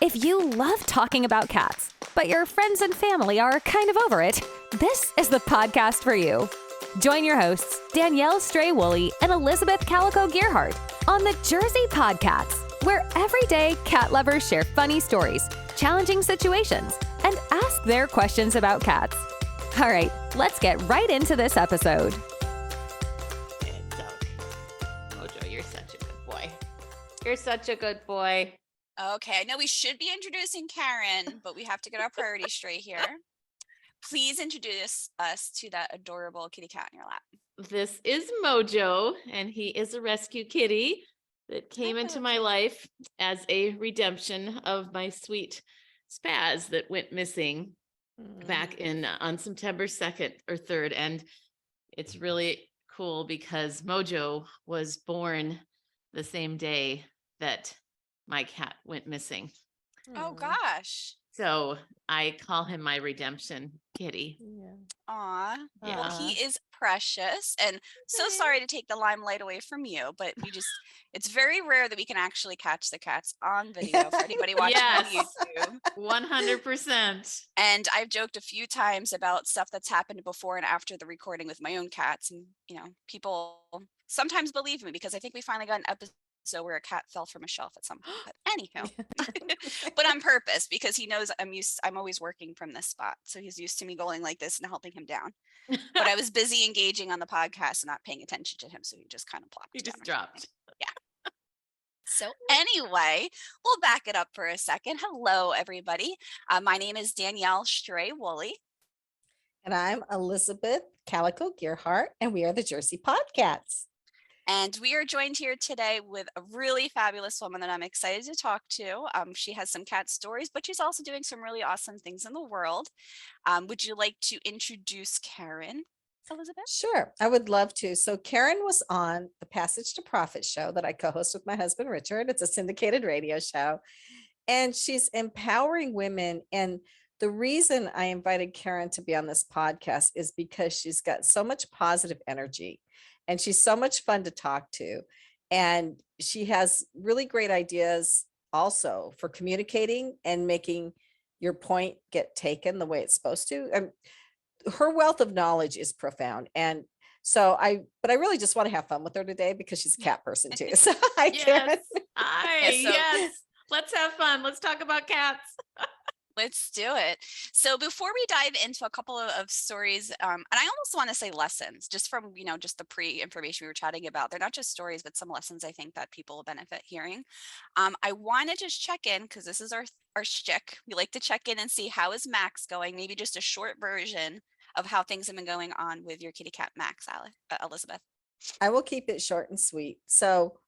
If you love talking about cats, but your friends and family are kind of over it, this is the podcast for you. Join your hosts, Danielle Woolley and Elizabeth Calico Gearhart on the Jersey PodCats, where everyday cat lovers share funny stories, challenging situations, and ask their questions about cats. All right, let's get right into this episode. Good dog. Mojo, you're such a good boy. You're such a good boy. Okay, I know we should be introducing Karen, but we have to get our priorities straight here. Please introduce us to that adorable kitty cat in your lap. This is Mojo, and he is a rescue kitty that came into my life as a redemption of my sweet Spaz that went missing back in on September 2nd or 3rd. And it's really cool because Mojo was born the same day that my cat went missing. Oh gosh. So I call him my redemption kitty. Aw. Yeah. Well, he is precious and so sorry to take the limelight away from you, but it's very rare that we can actually catch the cats on video for anybody watching on YouTube. 100%. And I've joked a few times about stuff that's happened before and after the recording with my own cats. And, people sometimes believe me because I think we finally got an episode where a cat fell from a shelf at some point. But anywho, but on purpose because he knows I'm always working from this spot. So he's used to me going like this and helping him down. But I was busy engaging on the podcast and not paying attention to him. So he just kind of plopped He down. just dropped. Yeah. So anyway, we'll back it up for a second. Hello, everybody. My name is Danielle Woolley. And I'm Elizabeth Calico Gearhart, and we are the Jersey PodCats. And we are joined here today with a really fabulous woman that I'm excited to talk to. She has some cat stories, but she's also doing some really awesome things in the world. Would you like to introduce Karen, Elizabeth? Sure, I would love to. So Karen was on the Passage to Profit show that I co-host with my husband, Richard. It's a syndicated radio show, and she's empowering women. And the reason I invited Karen to be on this podcast is because she's got so much positive energy. And she's so much fun to talk to. And she has really great ideas also for communicating and making your point get taken the way it's supposed to. And her wealth of knowledge is profound. And so I really just want to have fun with her today because she's a cat person too. So Yes. Let's have fun. Let's talk about cats. Let's do it. So before we dive into a couple of stories, and I almost want to say lessons, just from, just the pre-information we were chatting about. They're not just stories, but some lessons I think that people will benefit hearing. I want to just check in because this is our shtick. We like to check in and see how is Max going, maybe just a short version of how things have been going on with your kitty cat, Max, Elizabeth. I will keep it short and sweet. So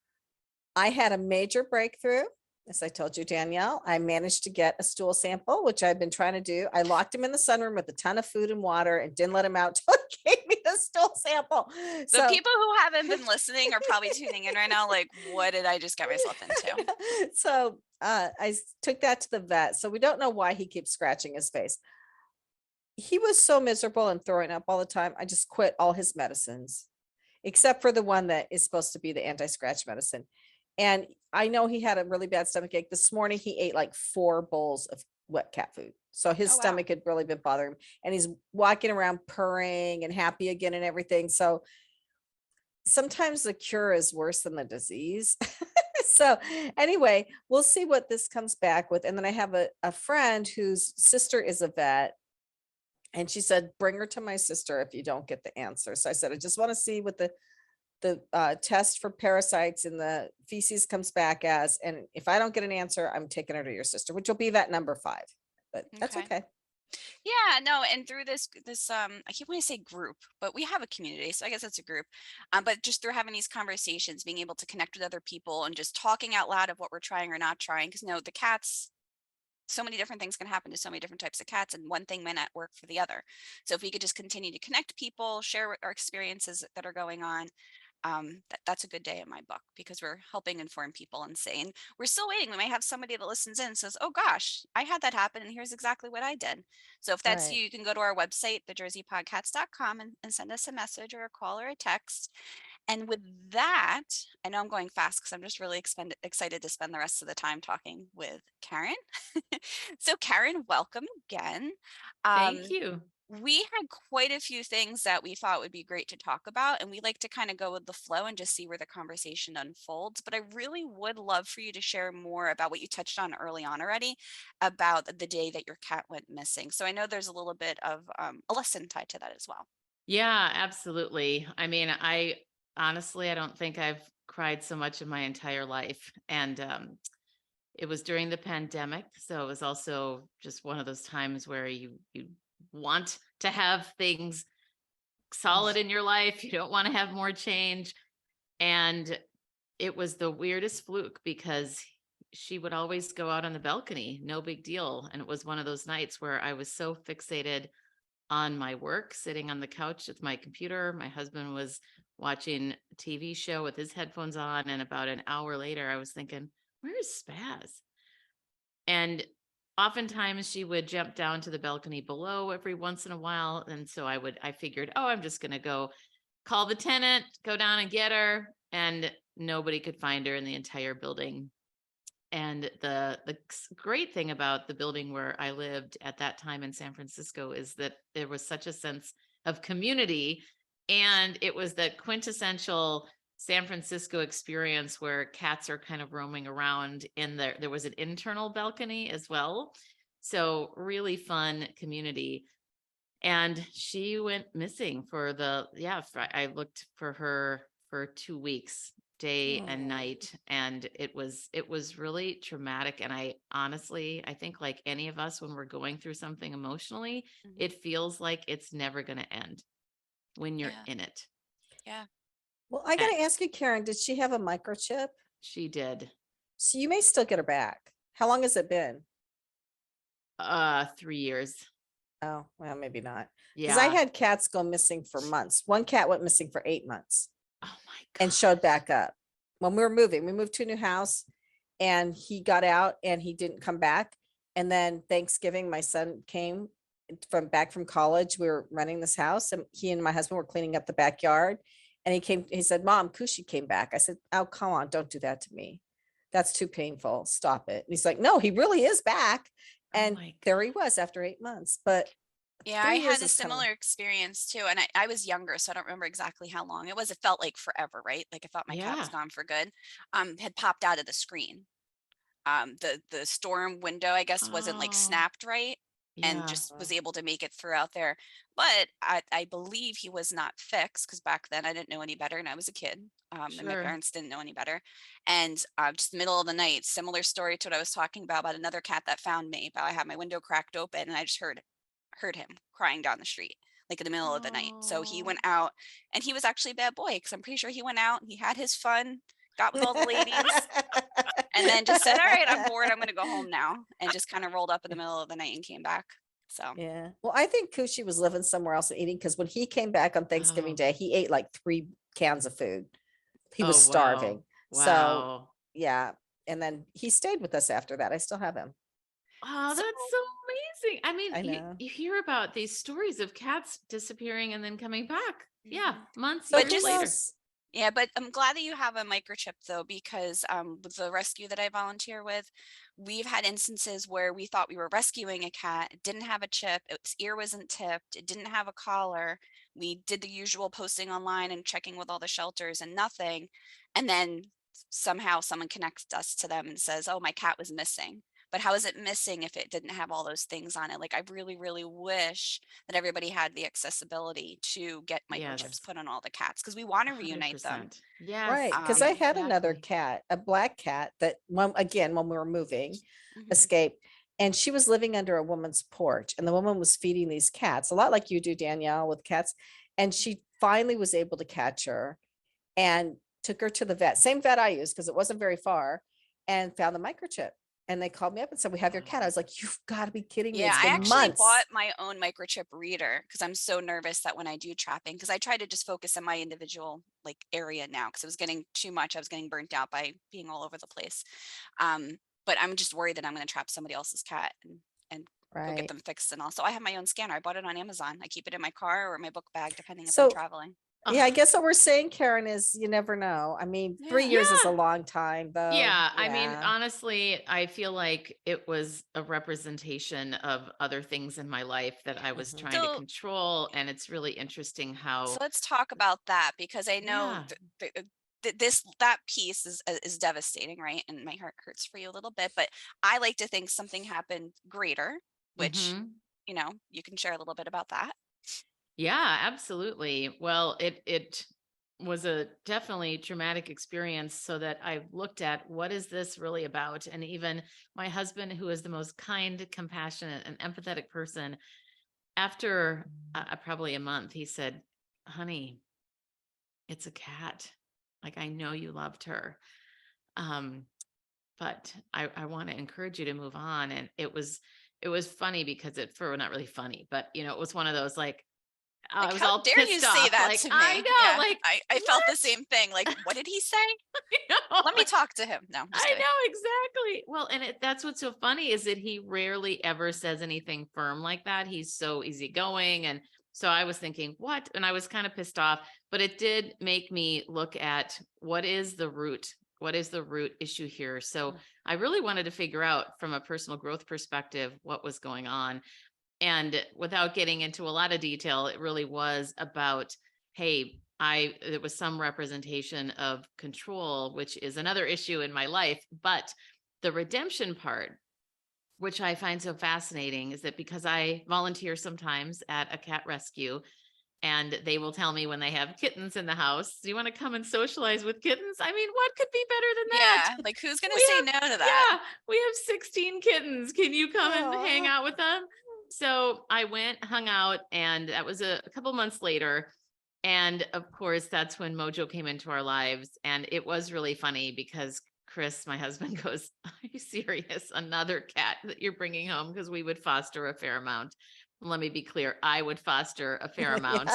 I had a major breakthrough. As I told you, Danielle, I managed to get a stool sample, which I've been trying to do. I locked him in the sunroom with a ton of food and water and didn't let him out till he gave me the stool sample. So people who haven't been listening are probably tuning in right now like, what did I just get myself into? So I took that to the vet. So we don't know why he keeps scratching his face. He was so miserable and throwing up all the time. I just quit all his medicines, except for the one that is supposed to be the anti-scratch medicine. And I know he had a really bad stomach ache. This morning, he ate like 4 bowls of wet cat food. So his stomach had really been bothering him. And he's walking around purring and happy again and everything. So sometimes the cure is worse than the disease. So anyway, we'll see what this comes back with. And then I have a friend whose sister is a vet. And she said, bring her to my sister if you don't get the answer. So I said, I just want to see what the test for parasites in the feces comes back as, and if I don't get an answer, I'm taking her to your sister, which will be vet number 5, but that's okay. Yeah, no, and through this I keep wanting to say group, but we have a community, so I guess it's a group. But just through having these conversations, being able to connect with other people and just talking out loud of what we're trying or not trying, because the cats, so many different things can happen to so many different types of cats, and one thing may not work for the other. So if we could just continue to connect people, share our experiences that are going on, that's a good day in my book because we're helping inform people and saying we're still waiting. We may have somebody that listens in and says, oh gosh, I had that happen and here's exactly what I did. So if that's you can go to our website, thejerseypodcats.com and send us a message or a call or a text. And with that, I know I'm going fast because I'm just really excited to spend the rest of the time talking with Karen. So Karen, welcome again. Thank Um, you. we had quite a few things that we thought would be great to talk about, and we like to kind of go with the flow and just see where the conversation unfolds. But I really would love for you to share more about what you touched on early on already about the day that your cat went missing. So I know there's a little bit of a lesson tied to that as well. Yeah, absolutely. I mean, I honestly, I don't think I've cried so much in my entire life. And it was during the pandemic. So it was also just one of those times where you want to have things solid in your life. You don't want to have more change. And it was the weirdest fluke because she would always go out on the balcony, no big deal. And it was one of those nights where I was so fixated on my work, sitting on the couch with my computer. My husband was watching a TV show with his headphones on. And about an hour later, I was thinking, where's Spaz? And oftentimes she would jump down to the balcony below every once in a while. And so I figured, oh, I'm just going to go call the tenant, go down and get her. And nobody could find her in the entire building. And the great thing about the building where I lived at that time in San Francisco is that there was such a sense of community. And it was the quintessential San Francisco experience where cats are kind of roaming around in there. There was an internal balcony as well. So really fun community. And she went missing I looked for her for 2 weeks, day and Oh. night. And it was really traumatic. And I think like any of us, when we're going through something emotionally, Mhm. it feels like it's never going to end when you're Yeah, in it. yeah. Well, I got And to ask you, Karen, did she have a microchip? she did. So you may still get her back. How long has it been? 3 years. Oh, well, maybe not. Because I Yeah. had cats go missing for months. One cat went missing for 8 months Oh my and God. showed back up when we were moving. We moved to a new house and he got out and he didn't come back. And then Thanksgiving, my son came from back from college. We were renting this house and he and my husband were cleaning up the backyard. And he said, Mom, Kushi came back. I said, oh, come on, don't do that to me. That's too painful. Stop it. And he's like, no, he really is back. Oh And my there God. he was after 8 months. But Yeah, I 3 years had a is kind of, similar experience too. And I was younger, so I don't remember exactly how long it was. It felt like forever, right? Like I thought my cat was Yeah. gone for good. Had popped out of the screen. The storm window, I guess, wasn't like Oh, snapped right and yeah. just was able to make it through out there. But I believe he was not fixed because back then I didn't know any better and I was a kid. And my Sure. parents didn't know any better. And just middle of the night, similar story to what I was talking about another cat that found me. But I had my window cracked open and I just heard him crying down the street, like in the middle of the night. So he Oh. went out and he was actually a bad boy because I'm pretty sure he went out, he had his fun, got with all the ladies, and then just said, all right, I'm bored. I'm going to go home now. And just kind of rolled up in the middle of the night and came back. So, Yeah. Well, I think Kushi was living somewhere else and eating because when he came back on Thanksgiving Oh. Day, he ate like 3 cans of food. He was Oh, wow. starving. So, Wow. yeah. And then he stayed with us after that. I still have him. Oh, so that's so amazing. I mean, I you, know. you hear about these stories of cats disappearing and then coming back. Yeah, mhm. months, So But years who just, later. knows? yeah, but I'm glad that you have a microchip though, because with the rescue that I volunteer with, we've had instances where we thought we were rescuing a cat, it didn't have a chip, its ear wasn't tipped, it didn't have a collar. We did the usual posting online and checking with all the shelters and nothing. And then somehow someone connects us to them and says, oh, my cat was missing. But how is it missing if it didn't have all those things on it? Like, I really, really wish that everybody had the accessibility to get Yes, microchips put on all the cats because we want to reunite them. 100%. Yes, Right. Because I had another exactly. cat, a black cat that one again, when we were moving, Mhm. escaped. And she was living under a woman's porch. And the woman was feeding these cats, a lot like you do, Danielle, with cats. And she finally was able to catch her and took her to the vet, same vet I used because it wasn't very far, and found the microchip. And they called me up and said, we have your cat. I Wow. was like, you've got to be kidding me. Yeah, It's I been actually bought months. my own microchip reader because I'm so nervous that when I do trapping, because I try to just focus in my individual like area now because it was getting too much. I was getting burnt out by being all over the place. Um, but I'm just worried that I'm going to trap somebody else's cat and go get Right. them fixed. And also, I have my own scanner. I bought it on Amazon. I keep it in my car or my book bag, depending if I'm So traveling. Yeah, I Ugh. guess what we're saying, Karen, is you never know. I mean, 3 years is a Yeah. long time, though. Yeah, I mean, honestly, I feel like it was a representation of other things in my life that I was Mhm. trying to So control, and it's really interesting so how let's talk about that, because I know yeah. that piece is devastating, right? And my heart hurts for you a little bit, but I like to think something happened greater, which, Mhm. you can share a little bit about that. Yeah, absolutely. Well, it was a definitely traumatic experience so that I looked at what is this really about? And even my husband, who is the most kind, compassionate, and empathetic person, after probably a month, he said, "Honey, it's a cat. Like I know you loved her. Um, but I want to encourage you to move on." And it was funny because not really funny, but it was one of those like I Like, was how all dare you pissed say off. that Like, to I me? know, Yeah, like, I felt the what? same thing. Like, what did he say? You know, Let me talk to him. No, I'm just I kidding. know exactly. Well, and that's what's so funny is that he rarely ever says anything firm like that. He's so easygoing. And so I was thinking, what? And I was kind of pissed off, but it did make me look at what is the root? What is the root issue here? So I really wanted to figure out from a personal growth perspective what was going on. And without getting into a lot of detail, it really was about, hey, it was some representation of control, which is another issue in my life. But the redemption part, which I find so fascinating, is that because I volunteer sometimes at a cat rescue, and they will tell me when they have kittens in the house, "Do you want to come and socialize with kittens?" I mean, what could be better than that? Yeah, like, who's gonna We say have, no to that? yeah, we have 16 kittens. Can you come and hang Aw. out with them? So I went, hung out, and that was a couple months later. And of course, that's when Mojo came into our lives. And it was really funny because Chris, my husband, goes, "Are you serious? Another cat that you're bringing home?" Because we would foster a fair amount. Let me be clear, I would foster a fair amount.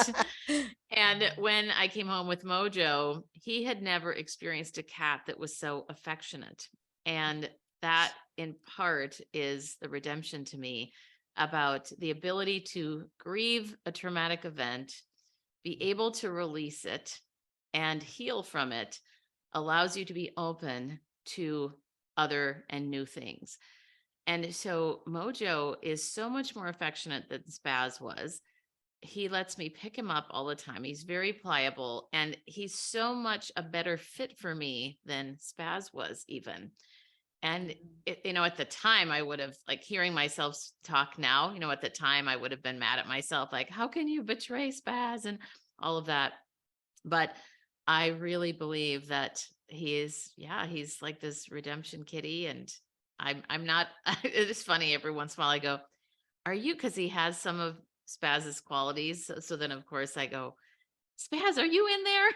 Yeah. And when I came home with Mojo, he had never experienced a cat that was so affectionate. And that, in part, is the redemption to me about the ability to grieve a traumatic event, be able to release it, and heal from it allows you to be open to other and new things. And so Mojo is so much more affectionate than Spaz was. He lets me pick him up all the time. He's very pliable and he's so much a better fit for me than Spaz was even. And at the time I would have like hearing myself talk now, at the time I would have been mad at myself. Like, how can you betray Spaz and all of that? But I really believe that he's like this redemption kitty. And I'm not, it's funny every once in a while I go, "Are you?" Because he has some of Spaz's qualities. So then, of course, I go, "Spaz, are you in there?"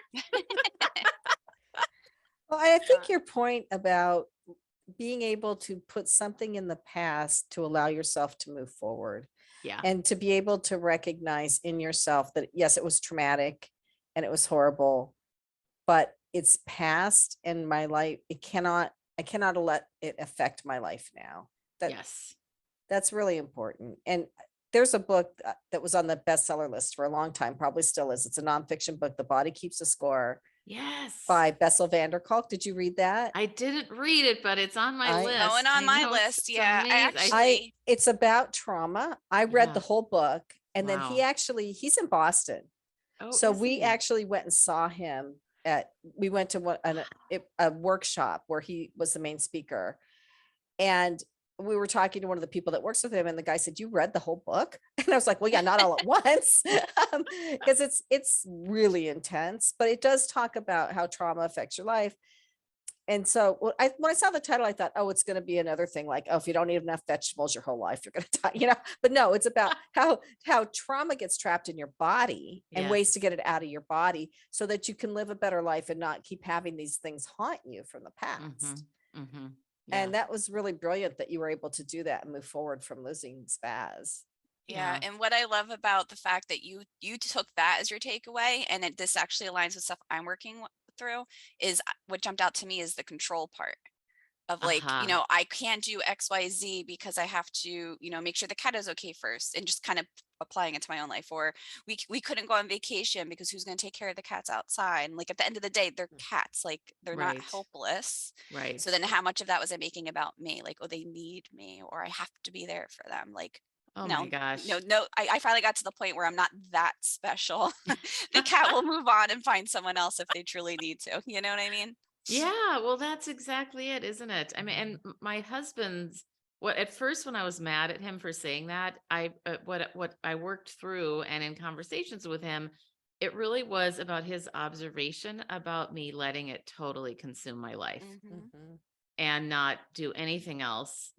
Well, I Uh, think your point about being able to put something in the past to allow yourself to move forward Yeah. and to be able to recognize in yourself that, yes, it was traumatic and it was horrible, but it's past and my life, I cannot let it affect my life now. Yes. That's really important. And there's a book that was on the bestseller list for a long time, probably still is. It's a nonfiction book, The Body Keeps a Score Yes. by Bessel van der Kolk. Did you read that? I didn't read it, but it's on my I going list. on I my know list. it's Yeah, I amazing. actually it's about trauma. I read Yeah. the whole book and then Wow. he's in Boston. Oh, So is we he? actually went and saw him we went to a workshop where he was the main speaker. And we were talking to one of the people that works with him and the guy said, "You read the whole book?" And I was like, "Well, yeah, not all at once." Because it's really intense, but it does talk about how trauma affects your life. And so when I saw the title, I thought, oh, it's going to be another thing like, oh, if you don't eat enough vegetables your whole life, you're going to die, But no, it's about how trauma gets trapped in your body and ways to Yes. get it out of your body so that you can live a better life and not keep having these things haunt you from the Mm-hmm. past. Mm-hmm. Yeah. And that was really brilliant that you were able to do that and move forward from losing Spaz. Yeah, Yeah. and what I love about the fact that you took that as your takeaway, and this actually aligns with stuff I'm working through, is what jumped out to me is the control part of like, you know, I can't do XYZ because I have to, you know, make sure the cat is okay first, and just kind of applying it to my own life. Or we couldn't go on vacation because who's going to take care of the cats outside? And like at the end of the day, they're cats, like they're not Right. helpless. Right. So then how much of that was I making about me? Like, oh, they need me, or I have to be there for them. Like, Oh no, my gosh. no, I finally got to the point where I'm not that special. The cat will move on and find someone else if they truly need to. You know what I mean? Yeah, well, that's exactly it, isn't it? I mean, and my husband's what at first when I was mad at him for saying that, what I worked through and in conversations with him, it really was about his observation about me letting it totally consume my life Mm-hmm. and not do anything else,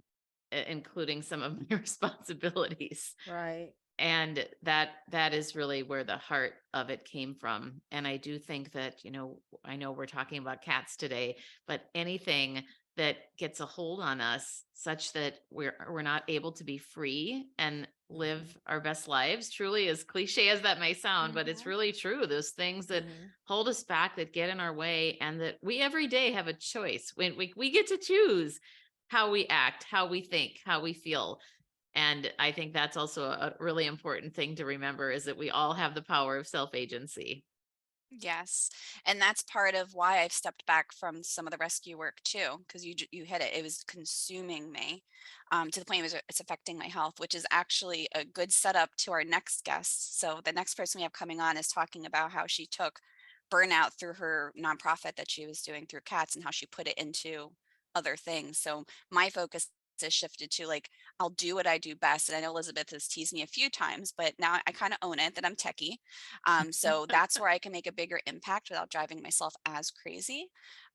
including some of my responsibilities. Right. And that is really where the heart of it came from. And I do think that, you know, I know we're talking about cats today, but anything that gets a hold on us such that we're not able to be free and live our best lives, truly, as cliche as that may sound, but it's really true. Those things that hold us back, that get in our way, and that we every day have a choice. When we get to choose how we act, how we think, how we feel. And I think that's also a really important thing to remember, is that we all have the power of self-agency. Yes. And that's part of why I've stepped back from some of the rescue work too, because you hit it. It was consuming me, to the point it's affecting my health, which is actually a good setup to our next guest. So the next person we have coming on is talking about how she took burnout through her nonprofit that she was doing through cats, and how she put it into other things. So my focus has shifted to like, I'll do what I do best. And I know Elizabeth has teased me a few times, but now I kind of own it that I'm techie. So that's where I can make a bigger impact without driving myself as crazy.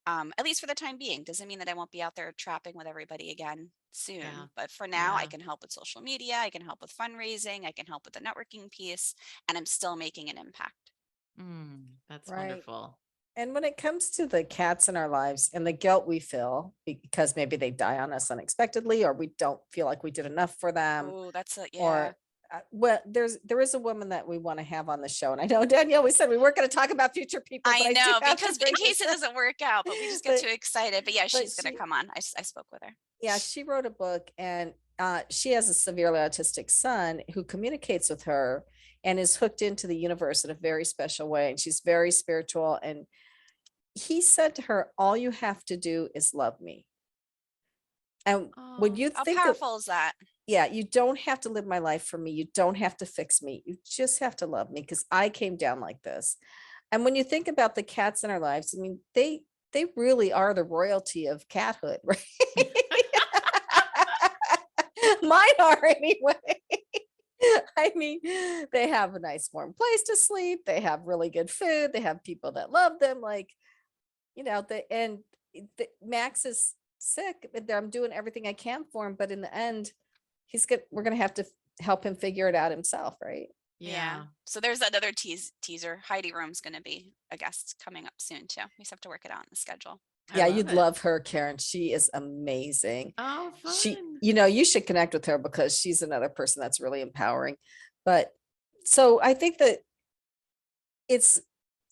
At least for the time being. Doesn't mean that I won't be out there trapping with everybody again soon. Yeah. But for now, I can help with social media. I can help with fundraising. I can help with the networking piece, and I'm still making an impact. That's Right. wonderful. And when it comes to the cats in our lives and the guilt we feel because maybe they die on us unexpectedly, or we don't feel like we did enough for them, Oh, that's a, yeah. or well, there is a woman that we want to have on the show, and I know Danielle, we said we weren't going to talk about future people, but I I do know, have to because in bring case this it up. doesn't work out, but we just get But- too excited. But yeah, but she's going to come on. I spoke with her. Yeah, she wrote a book, and she has a severely autistic son who communicates with her and is hooked into the universe in a very special way. And she's very spiritual. And he said to her, all you have to do is love me. And when you How think of, powerful is that? yeah, you don't have to live my life for me. You don't have to fix me. You just have to love me, because I came down like this. And when you think about the cats in our lives, I mean, they really are the royalty of cathood, right? Mine are anyway. I mean, they have a nice warm place to sleep. They have really good food. They have people that love them. Like, you know, Max is sick, but I'm doing everything I can for him. But in the end, we're going to have to help him figure it out himself. Right. Yeah. So there's another teaser. Heidi Rome's going to be a guest coming up soon too. We just have to work it out in the schedule. Yeah, you'd love her, Karen. She is amazing. Oh, fun. You should connect with her, because she's another person that's really empowering. But so I think that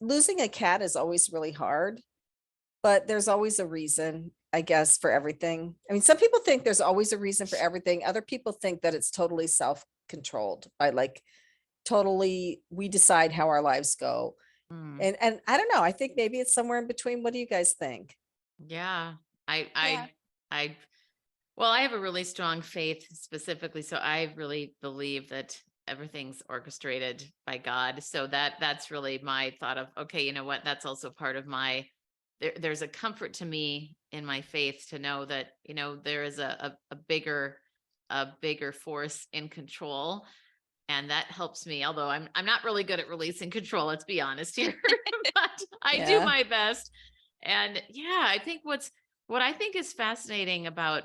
losing a cat is always really hard, but there's always a reason, I guess, for everything. I mean, some people think there's always a reason for everything. Other people think that it's totally self-controlled by totally, we decide how our lives go. And I don't know, I think maybe it's somewhere in between. What do you guys think? Yeah. Well, I have a really strong faith specifically. So I really believe that everything's orchestrated by God. So that's really my thought of, okay, you know what? That's also part of there's a comfort to me in my faith to know that, you know, there is a bigger force in control. And that helps me, although I'm not really good at releasing control, let's be honest here, but I do my best. And yeah, I think what I think is fascinating about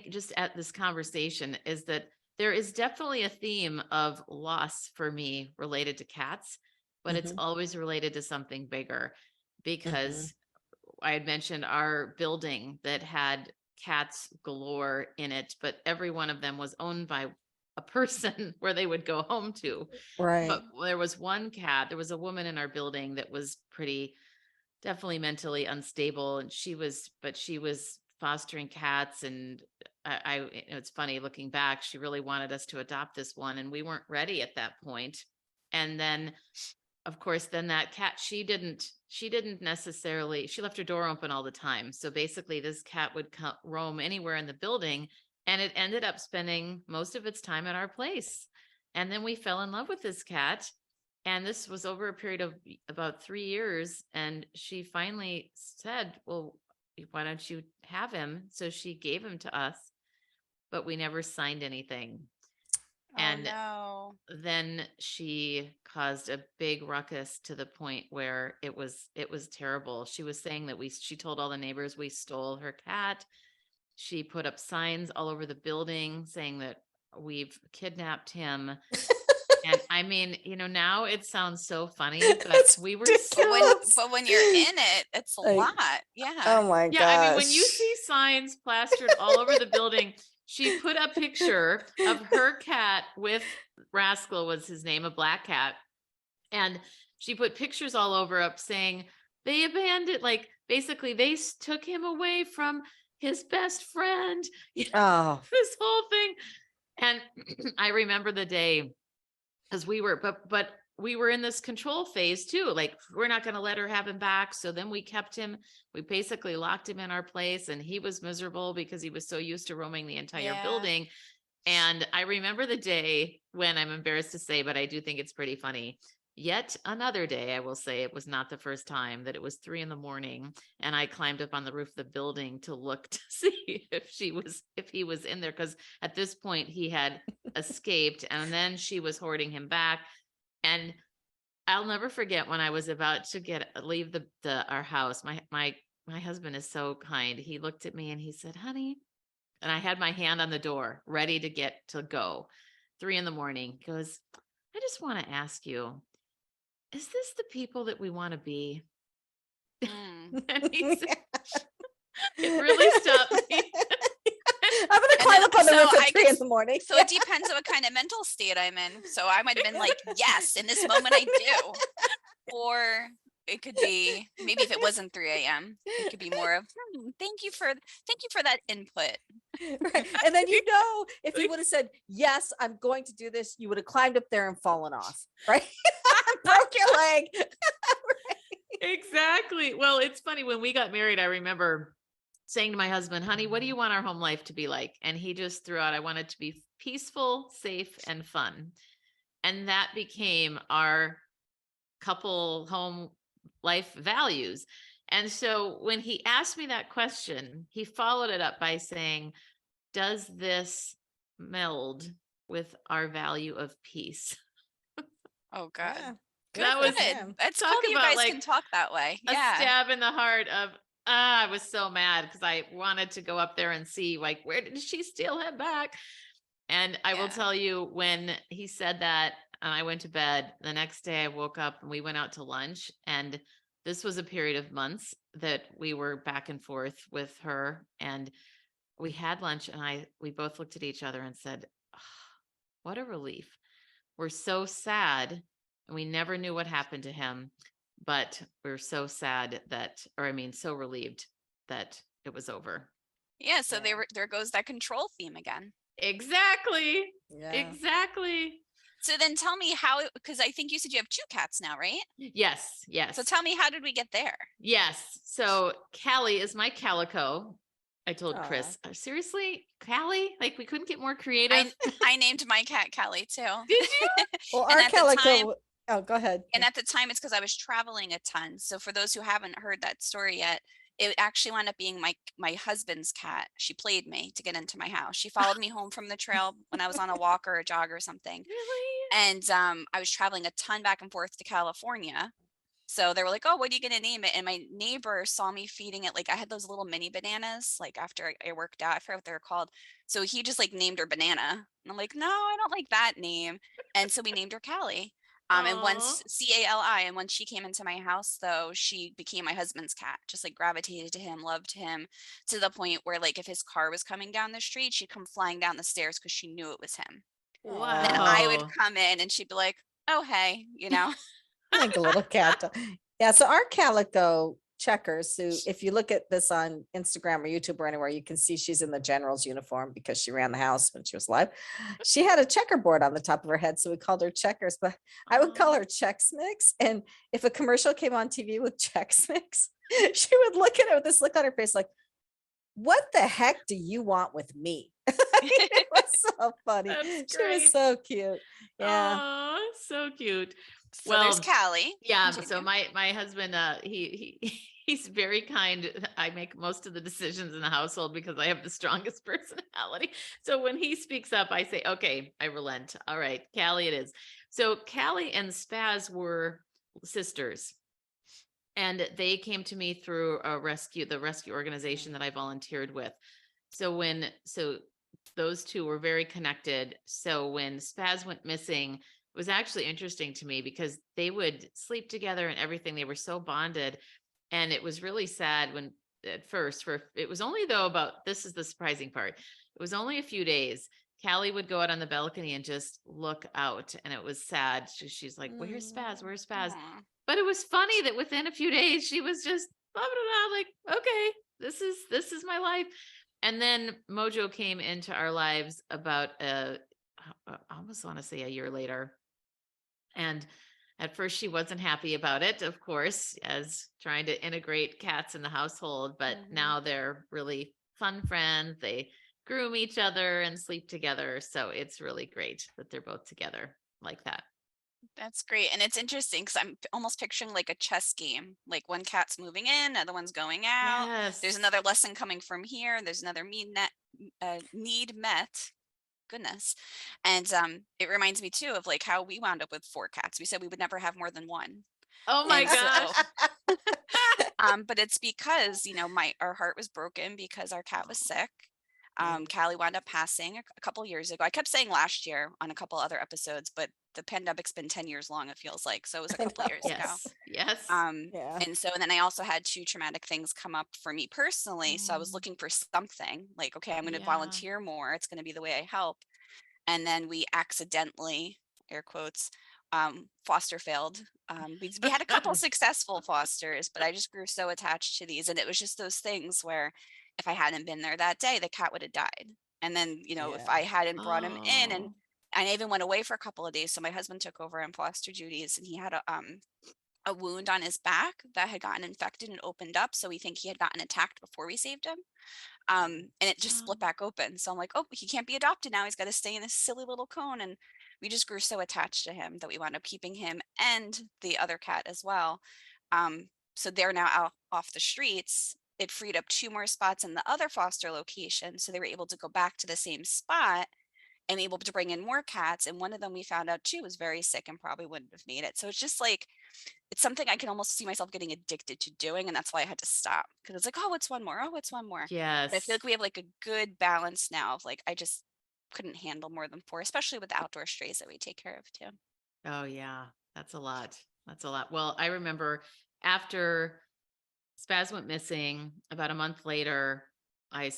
just at this conversation is that there is definitely a theme of loss for me related to cats, but it's always related to something bigger, because I had mentioned our building that had cats galore in it, but every one of them was owned by a person where they would go home to. Right. But there was one cat, there was a woman in our building that was definitely mentally unstable. And she was fostering cats, and it's funny looking back, she really wanted us to adopt this one, and we weren't ready at that point. And then, of course, then that cat, she didn't necessarily, she left her door open all the time. So basically this cat would roam anywhere in the building, and it ended up spending most of its time at our place. And then we fell in love with this cat. And this was over a period of about 3 years. And she finally said, well, why don't you have him? So she gave him to us, but we never signed anything. And no. then she caused a big ruckus to the point where it was terrible. She was saying that she told all the neighbors we stole her cat. She put up signs all over the building saying that we've kidnapped him. And I mean, now it sounds so funny, but we were but when you're in it, it's a lot. Yeah. Oh my gosh. Yeah, I mean, when you see signs plastered all over the building, she put a picture of her cat with Rascal was his name, a black cat. And she put pictures all over up saying they abandoned, like basically they took him away from his best friend. Oh, This whole thing. And I remember the day, because we were, but we were in this control phase too. Like, we're not going to let her have him back. So then we kept him. We basically locked him in our place, and he was miserable because he was so used to roaming the entire building. And I remember the day when, I'm embarrassed to say, but I do think it's pretty funny. Yet another day, I will say, it was not the first time, that it was 3 a.m. and I climbed up on the roof of the building to look to see if he was in there. Cause at this point he had escaped, and then she was hoarding him back. And I'll never forget when I was about to leave our house. My husband is so kind. He looked at me and he said, honey, and I had my hand on the door ready to go. 3 a.m. He goes, I just want to ask you, is this the people that we want to be? And he said, it really stopped me. I'm going to climb up on the roof at 3 a.m. So it depends on what kind of mental state I'm in. So I might have been like, yes, in this moment I do. Or it could be, maybe if it wasn't 3 a.m., it could be more of, thank you for that input. Right. And then, if you would have said, yes, I'm going to do this, you would have climbed up there and fallen off, right? Broke your leg. Right. Exactly. Well, it's funny, when we got married, I remember saying to my husband, honey, what do you want our home life to be like? And he just threw out, I want it to be peaceful, safe, and fun. And that became our couple home life values. And so when he asked me that question, he followed it up by saying, does this meld with our value of peace? Oh, God. Yeah. That was it. That's cool. You guys can talk that way. A stab in the heart of, I was so mad because I wanted to go up there and see, like, where did she steal him back? And I will tell you, when he said that, I went to bed. The next day I woke up and we went out to lunch, and this was a period of months that we were back and forth with her, and we had lunch, and we both looked at each other and said, oh, what a relief. We're so sad, and we never knew what happened to him, but we're so sad so relieved that it was over. Yeah. So there goes that control theme again. Exactly. Yeah. Exactly. So then tell me how, because I think you said you have 2 cats now, right? Yes. So tell me, how did we get there? Yes. So Callie is my calico. I told Chris, seriously, Callie? Like, we couldn't get more creative. I named my cat Callie too. Did you? Well, our calico. Go ahead. And at the time, it's because I was traveling a ton. So for those who haven't heard that story yet, it actually wound up being my husband's cat. She played me to get into my house. She followed me home from the trail when I was on a walk or a jog or something. Really? And I was traveling a ton back and forth to California. So they were like, oh, what are you going to name it? And my neighbor saw me feeding it. Like, I had those little mini bananas, like after I worked out, I forgot what they were called. So he just like named her Banana. And I'm like, no, I don't like that name. And so we named her Callie. And once Cali, and when she came into my house, though, she became my husband's cat, just like gravitated to him, loved him, to the point where, like, if his car was coming down the street, she'd come flying down the stairs because she knew it was him. Wow. And then I would come in and she'd be like, oh, hey, Like a little cat. Yeah. So our calico, Checkers, who, if you look at this on Instagram or YouTube or anywhere, you can see she's in the general's uniform because she ran the house when she was alive. She had a checkerboard on the top of her head, so we called her Checkers, but I would call her Chex Mix. And if a commercial came on TV with Chex Mix, she would look at it with this look on her face like, what the heck do you want with me? It was so funny. That's She was great. so cute. Yeah. Oh, so cute. So there's Callie. Yeah. Continue. So my husband, he's very kind. I make most of the decisions in the household because I have the strongest personality. So when he speaks up, I say, okay, I relent. All right, Callie it is. So Callie and Spaz were sisters. And they came to me through the rescue organization that I volunteered with. So those two were very connected. So when Spaz went missing, it was actually interesting to me because they would sleep together and everything. They were so bonded. And it was really sad when at first, it was only this is the surprising part. It was only a few days. Callie would go out on the balcony and just look out. And it was sad. She's like, where's Spaz? Where's Spaz? Aw. But it was funny that within a few days, she was just blah, blah, blah, like, okay, this is my life. And then Mojo came into our lives about I almost want to say a year later. And at first she wasn't happy about it, of course, as trying to integrate cats in the household, but now they're really fun friends. They groom each other and sleep together. So it's really great that they're both together like that. That's great. And it's interesting because I'm almost picturing like a chess game. Like one cat's moving in, other one's going out. There's Yes. another lesson coming from here. There's another need met. Goodness. And it reminds me too of like how we wound up with 4 cats. We said we would never have more than one. Oh my And so- gosh. but it's because, our heart was broken because our cat was sick. Mm. Callie wound up passing a couple years ago. I kept saying last year on a couple other episodes, but the pandemic's been 10 years long, it feels like. So it was a I couple know. years ago. Yes. Yeah. And then I also had 2 traumatic things come up for me personally. So I was looking for something like, okay, I'm going to Yeah. volunteer more. It's going to be the way I help. And then we accidentally, air quotes, foster failed. We had a couple successful fosters, but I just grew so attached to these. And it was just those things where if I hadn't been there that day, the cat would have died. And then, if I hadn't brought him in, and Oh. I even went away for a couple of days. So my husband took over on foster duties, and he had a wound on his back that had gotten infected and opened up. So we think he had gotten attacked before we saved him. And it just split back open. So I'm like, oh, he can't be adopted now. He's got to stay in this silly little cone. And we just grew so attached to him that we wound up keeping him and the other cat as well. So they're now out off the streets. It freed up 2 more spots in the other foster location. So they were able to go back to the same spot and able to bring in more cats. And one of them we found out too was very sick and probably wouldn't have made it. So it's just like, it's something I can almost see myself getting addicted to doing. And that's why I had to stop, because it's like, oh, it's one more. Oh, it's one more. Yes. But I feel like we have like a good balance now of like, I just couldn't handle more than 4, especially with the outdoor strays that we take care of too. Oh yeah, that's a lot. That's a lot. Well, I remember after Spaz went missing, about a month later, I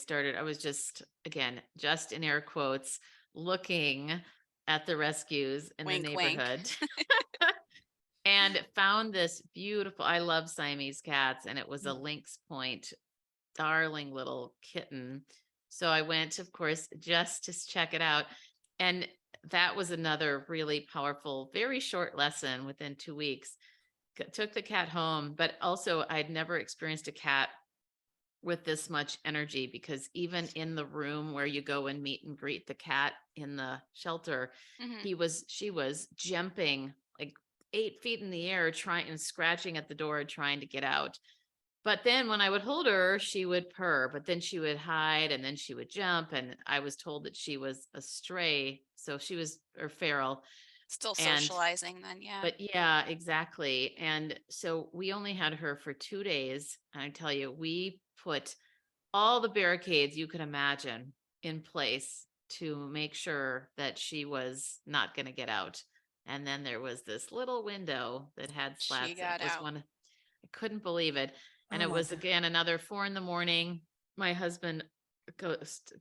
was just in air quotes, looking at the rescues in Wink, the wink. neighborhood and found this beautiful, I love Siamese cats, and it was a lynx point, darling little kitten. So I went, of course, just to check it out. And that was another really powerful, very short lesson within 2 weeks. Took the cat home, but also I'd never experienced a cat with this much energy, because even in the room where you go and meet and greet the cat in the shelter, she was jumping like 8 feet in the air, trying and scratching at the door, trying to get out. But then when I would hold her, she would purr, but then she would hide, and then she would jump. And I was told that she was a stray. So she was, or feral. Still socializing then, yeah. But yeah, exactly. And so we only had her for 2 days. And I tell you, we put all the barricades you could imagine in place to make sure that she was not going to get out. And then there was this little window that had slats. She got out. I couldn't believe it. And Oh it my was God. again another 4 a.m. My husband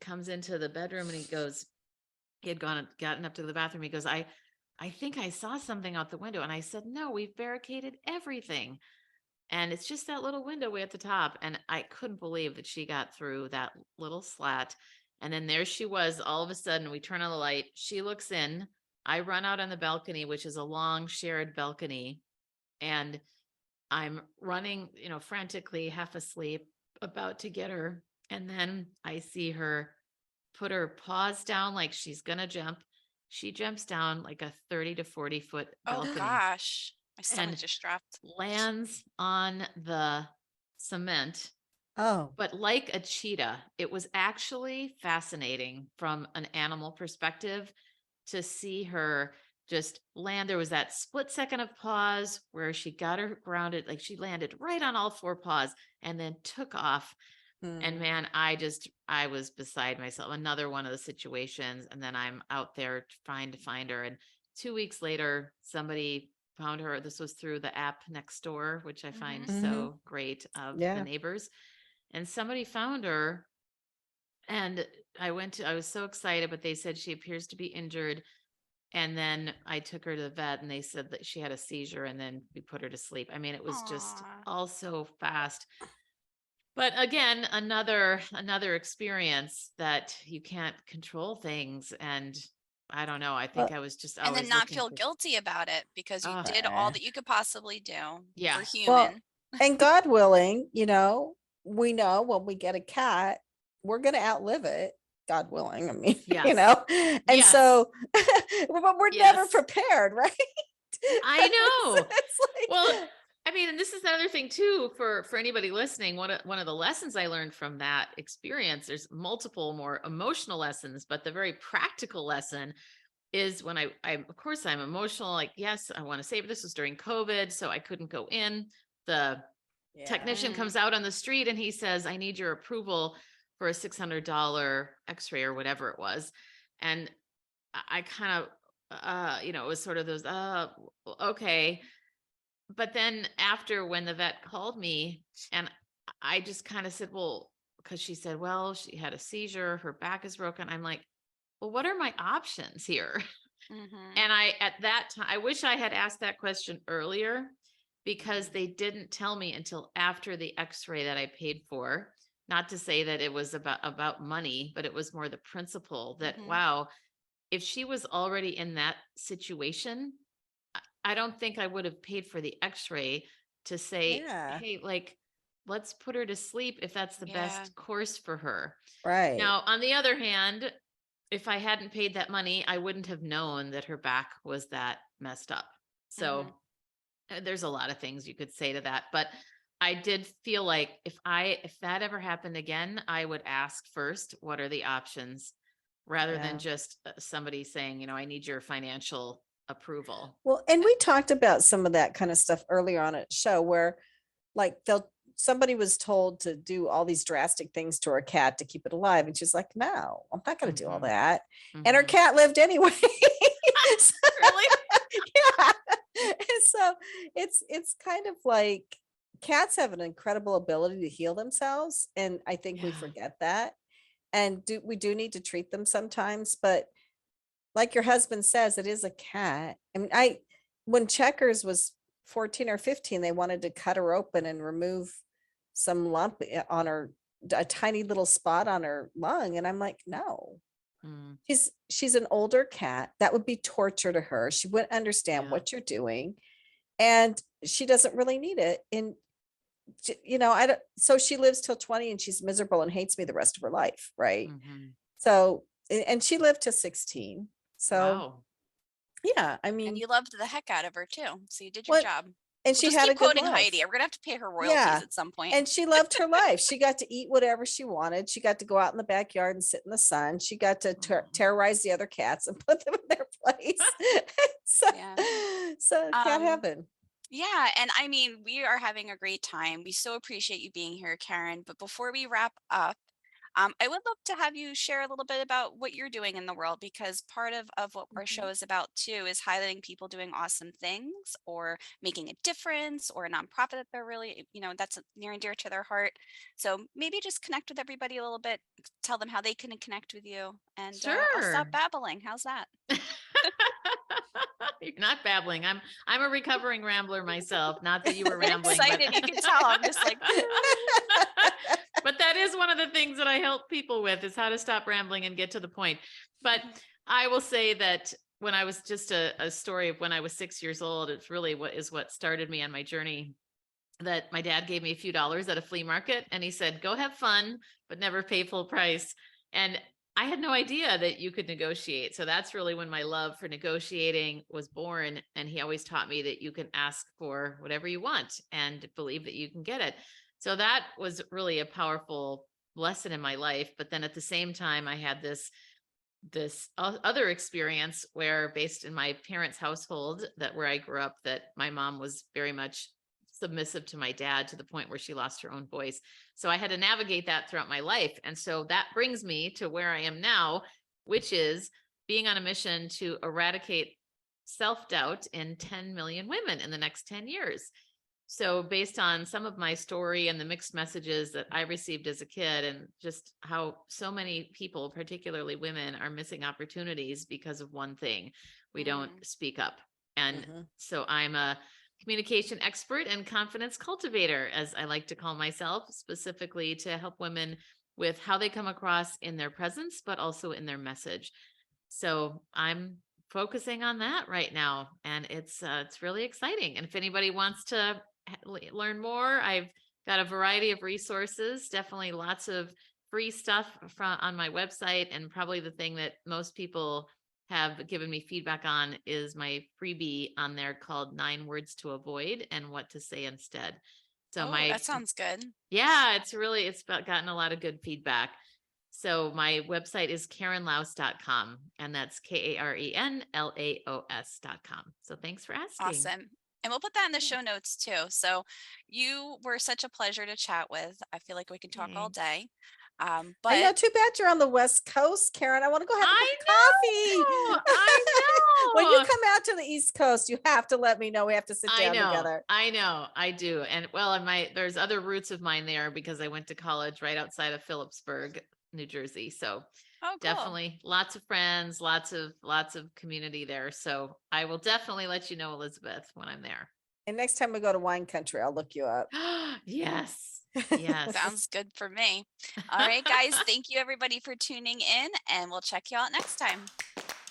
comes into the bedroom, and he had gotten up to the bathroom. He goes, I think I saw something out the window. And I said, no, we've barricaded everything. And it's just that little window way at the top. And I couldn't believe that she got through that little slat. And then there she was. All of a sudden, we turn on the light. She looks in. I run out on the balcony, which is a long shared balcony. And I'm running, frantically, half asleep, about to get her. And then I see her put her paws down like she's going to jump. She jumps down like a 30 to 40-foot Oh balcony gosh. My stomach and just dropped. lands on the cement. Oh, But like a cheetah, it was actually fascinating from an animal perspective to see her just land. There was that split second of pause where she got her grounded, like she landed right on all four paws and then took off. And man, I was beside myself. Another one of the situations. And then I'm out there trying to find her. And 2 weeks later, somebody found her. This was through the app next door, which I find Mhm. so great, of the Yeah. neighbors. And somebody found her. And I was so excited, but they said she appears to be injured. And then I took her to the vet and they said that she had a seizure, and then we put her to sleep. I mean, it was just Aw. all so fast. But again, another experience that you can't control things. And I don't know. I think Well, I was just And then always not looking feel for. guilty about it because you Oh, did all eh. that you could possibly do. Yeah. We're Well, human. and God willing, we know when we get a cat, we're going to outlive it. God willing. I mean, Yes. and Yes. so, but we're never Yes. prepared, right? I know. It's like, Well, I mean, and this is another thing too, for anybody listening. One of the lessons I learned from that experience, there's multiple more emotional lessons, but the very practical lesson is when I of course I'm emotional, like, yes, I want to save. This was during COVID, so I couldn't go in. The yeah. technician Mhm. comes out on the street and he says, I need your approval for a $600 x-ray or whatever it was. And I kind of, it was sort of those, okay. But then after, when the vet called me, and I just kind of said, well, because she said, well, she had a seizure, her back is broken. I'm like, well, what are my options here? Mhm. And at that time, I wish I had asked that question earlier, because they didn't tell me until after the x-ray that I paid for. Not to say that it was about money, but it was more the principle that, Mhm. wow, if she was already in that situation, I don't think I would have paid for the x-ray to say, Yeah. hey, like, let's put her to sleep if that's the Yeah. best course for her. Right. Now, on the other hand, if I hadn't paid that money, I wouldn't have known that her back was that messed up. So there's a lot of things you could say to that, but I did feel like if that ever happened again, I would ask first, what are the options, rather Yeah. than just somebody saying, I need your financial approval. Well, and we talked about some of that kind of stuff earlier on at show where like somebody was told to do all these drastic things to her cat to keep it alive. And she's like, no, I'm not going to do all Mhm. that. And her Mhm. cat lived anyway. So, Really? yeah. And so it's kind of like cats have an incredible ability to heal themselves. And I think we Yeah. forget that. And we do need to treat them sometimes, but like your husband says, it is a cat. I mean, when Checkers was 14 or 15, they wanted to cut her open and remove some lump on her, a tiny little spot on her lung. And I'm like, no, Mm, she's an older cat. That would be torture to her. She wouldn't understand yeah. what you're doing. And she doesn't really need it. And I don't, so she lives till 20 and she's miserable and hates me the rest of her life. Right. Mhm. So, and she lived to 16. So, Wow. yeah, I And mean, you loved the heck out of her too. So you did your what, job. and We'll she just had a keep good quoting life. Heidi. We're gonna have to pay her royalties Yeah. at some point. And she loved her life. She got to eat whatever she wanted. She got to go out in the backyard and sit in the sun. She got to Aw. terrorize the other cats and put them in their place. So, Yeah. cat Um, heaven. Yeah, and I mean, we are having a great time. We so appreciate you being here, Karen. But before we wrap up, I would love to have you share a little bit about what you're doing in the world, because part of what our show Mhm. is about too is highlighting people doing awesome things or making a difference, or a nonprofit that they're really, that's near and dear to their heart. So maybe just connect with everybody a little bit, tell them how they can connect with you, and I'll Sure. stop babbling. How's that? You're not babbling. I'm a recovering rambler myself. Not that you were rambling. Excited, you can tell. I'm just like, but that is one of the things that I help people with, is how to stop rambling and get to the point. But I will say that when I was just a story of when I was 6 years old, it's really what started me on my journey. That my dad gave me a few dollars at a flea market, and he said, go have fun, but never pay full price. And I had no idea that you could negotiate. So that's really when my love for negotiating was born. And he always taught me that you can ask for whatever you want and believe that you can get it. So that was really a powerful lesson in my life. But then at the same time, I had this other experience where, based in my parents' household, that where I grew up, that my mom was very much submissive to my dad to the point where she lost her own voice. So I had to navigate that throughout my life. And so that brings me to where I am now, which is being on a mission to eradicate self-doubt in 10 million women in the next 10 years. So based on some of my story and the mixed messages that I received as a kid, and just how so many people, particularly women, are missing opportunities because of one thing: we don't speak up. And so I'm a communication expert and confidence cultivator, as I like to call myself, specifically to help women with how they come across in their presence, but also in their message. So I'm focusing on that right now, and it's really exciting. And if anybody wants to learn more, I've got a variety of resources, definitely lots of free stuff on my website. And probably the thing that most people have given me feedback on is my freebie on there called 9 Words to Avoid and What to Say Instead. So that sounds good. Yeah, it's gotten a lot of good feedback. So my website is KarenLaos.com, and that's KarenLaos.com. So thanks for asking. Awesome. And we'll put that in the show notes too. So you were such a pleasure to chat with. I feel like we can talk all day. But I know, too bad you're on the West Coast, Karen. I want to go have a cup of coffee. I know. When you come out to the East Coast, you have to let me know. We have to sit down together. I know. I do. And well, there's other roots of mine there, because I went to college right outside of Phillipsburg, New Jersey. So cool. Definitely lots of friends, lots of community there. So I will definitely let you know, Elizabeth, when I'm there. And next time we go to wine country, I'll look you up. Yes. Yes. Sounds good for me. All right, guys. Thank you everybody for tuning in, and we'll check you out next time.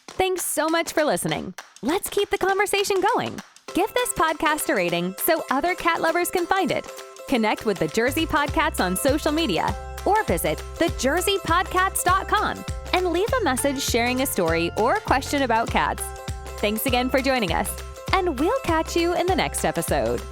Thanks so much for listening. Let's keep the conversation going. Give this podcast a rating so other cat lovers can find it. Connect with the Jersey PodCats on social media, or visit thejerseypodcats.com and leave a message sharing a story or question about cats. Thanks again for joining us, and we'll catch you in the next episode.